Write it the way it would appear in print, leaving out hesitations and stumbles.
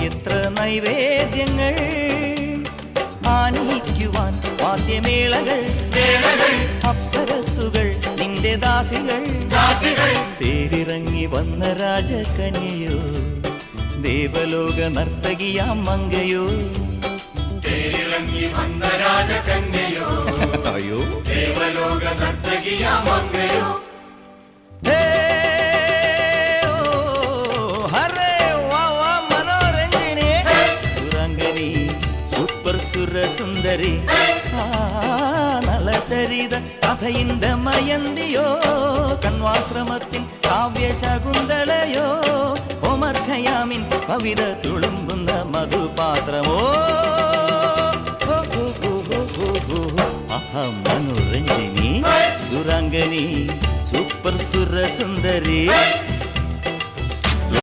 എത്ര നൈവേദ്യങ്ങൾ ആനയിക്കുവാൻ വാദ്യമേളകൾ അപ്സരസുകൾ നിന്റെ ദാസികൾ തേരിറങ്ങി വന്ന രാജകന്യയോ ദേവലോക നർത്തകിയാം മങ്കയോ തേരിറങ്ങി വന്ന രാജകന്യയോ അയ്യോ ദേവലോക നർത്തകിയാം മങ്കയോ സുന്ദരി നളചരിത കഥയിന്റെ മയന്തിയോ കണ്വാശ്രമത്തിൻ കാവ്യശകുന്തളയോ ഒമർ ഖയാമിൻ കവിത തുളുമ്പുന്ന മധുപാത്രമോ മനോരഞ്ജിനി സുരാംഗനി സൂപ്പർ സുരസുന്ദരി